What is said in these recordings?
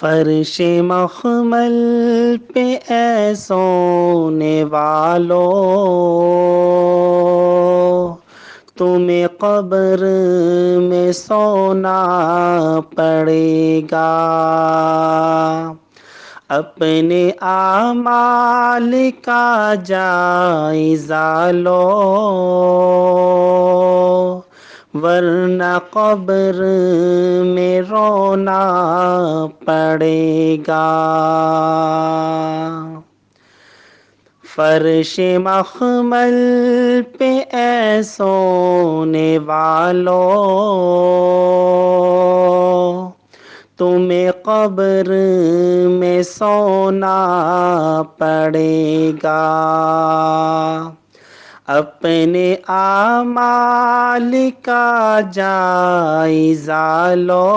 فرش مخمل پہ اے سونے والو، تمہیں قبر میں سونا پڑے گا۔ اپنے اعمال کا جائزہ لو، ورنہ قبر میں رونا پڑے گا۔ فرش مخمل پہ اے سونے والو، تمہیں قبر میں سونا پڑے گا۔ اپنے اعمال کا جائزہ لو،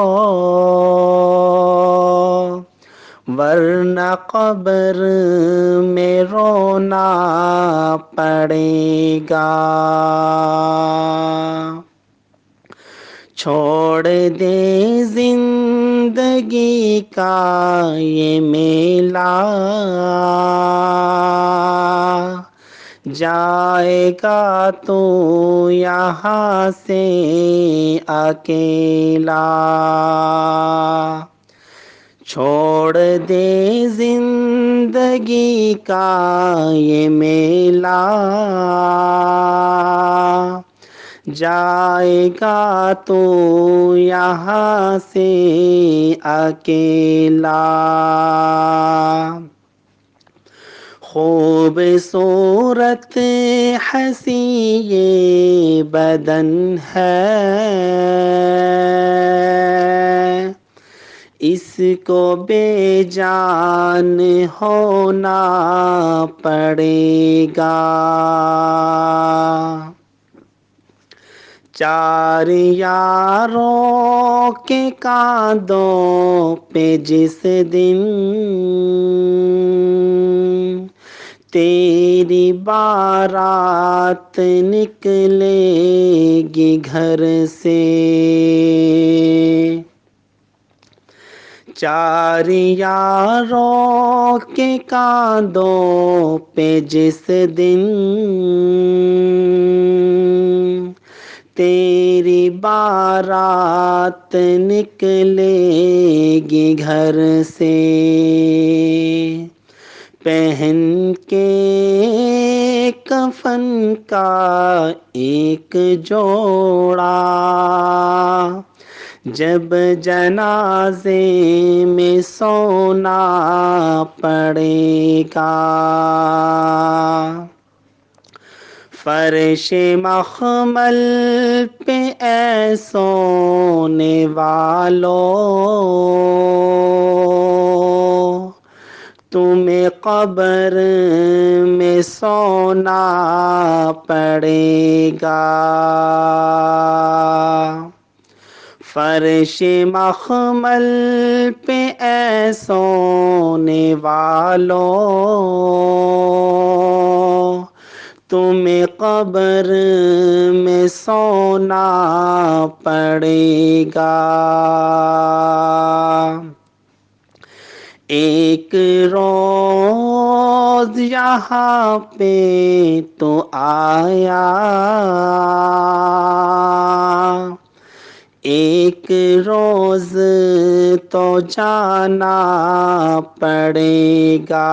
ورنہ قبر میں رونا پڑے گا۔ چھوڑ دے زندگی کا یہ میلہ، جائے گا تو یہاں سے اکیلا۔ چھوڑ دے زندگی کا یہ میلہ، جائے گا تو یہاں سے اکیلا۔ خوبصورت حسی یہ بدن ہے، اس کو بے جان ہونا پڑے گا۔ چار یاروں کے کاندھوں پہ جس دن تیری بارات نکلے گی گھر سے، چار یاروں کے کاندھوں پہ جس دن تیری بارات نکلے گی گھر سے، پہن کے کفن کا ایک جوڑا، جب جنازے میں سونا پڑے گا۔ فرش مخمل پہ اے سونے والو، تمہیں قبر میں سونا پڑے گا۔ فرش مخمل پہ اے سونے والو، تمہیں قبر میں سونا پڑے گا۔ ایک روز یہاں پہ تو آیا، ایک روز تو جانا پڑے گا۔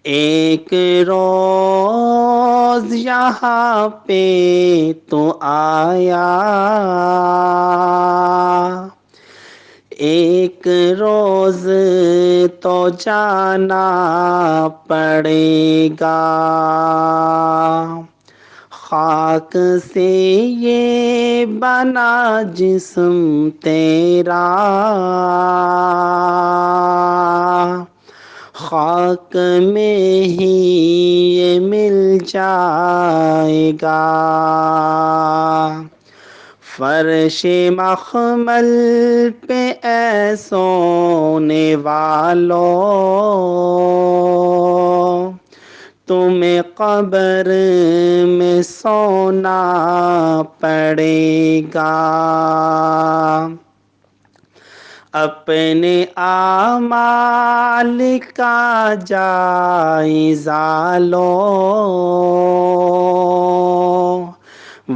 ایک روز یہاں پہ تو آیا، ایک روز تو جانا پڑے گا۔ خاک سے یہ بنا جسم تیرا، خاک میں ہی یہ مل جائے گا۔ فرش مخمل پہ اے سونے والو، تمہیں قبر میں سونا پڑے گا۔ اپنے اعمال کا جائزہ لو،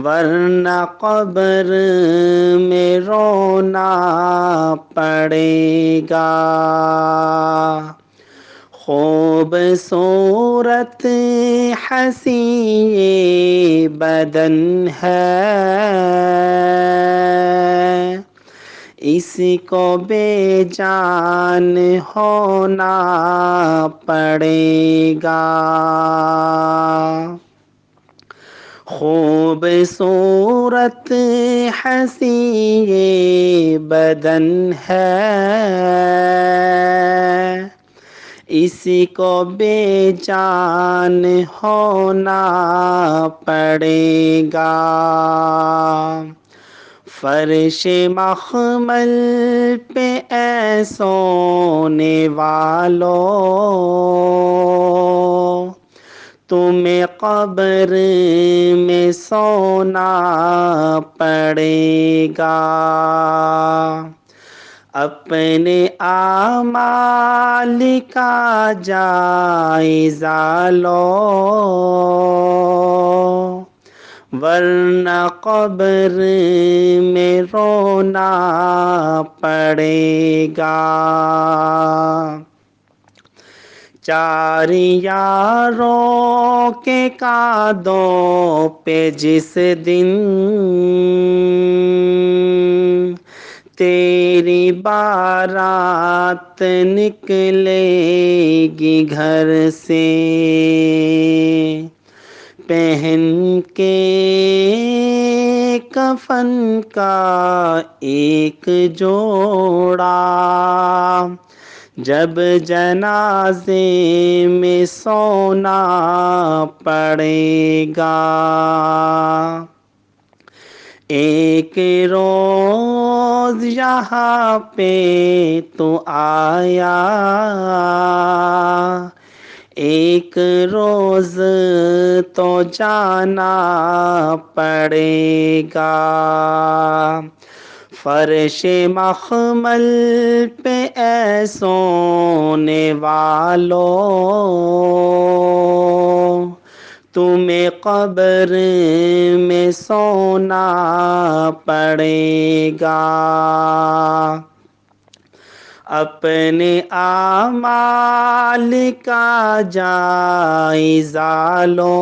ورنہ قبر میں رونا پڑے گا۔ خوبصورت حسین یہ بدن ہے، اس کو بے جان ہونا پڑے گا۔ خوبصورت حسین یہ بدن ہے، اسی کو بے جان ہونا پڑے گا۔ فرش مخمل پہ اے سونے والو، تمہیں قبر میں سونا پڑے گا۔ اپنے اعمال کا جائزہ لو، ورنہ قبر میں رونا پڑے گا۔ چار یاروں کے کاندھوں پہ جس دن تیری بارات نکلے گی گھر سے، پہن کے کفن کا ایک جوڑا، جب جنازے میں سونا پڑے گا۔ ایک روز یہاں پہ تو آیا، ایک روز تو جانا پڑے گا۔ فرش مخمل پہ اے سونے والو، تمہیں قبر میں سونا پڑے گا۔ اپنے اعمال کا جائزہ لو،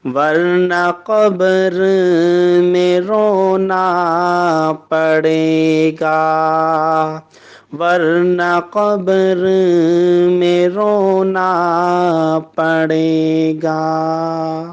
ورنہ قبر میں رونا پڑے گا، ورنہ قبر میں رونا پڑے گا۔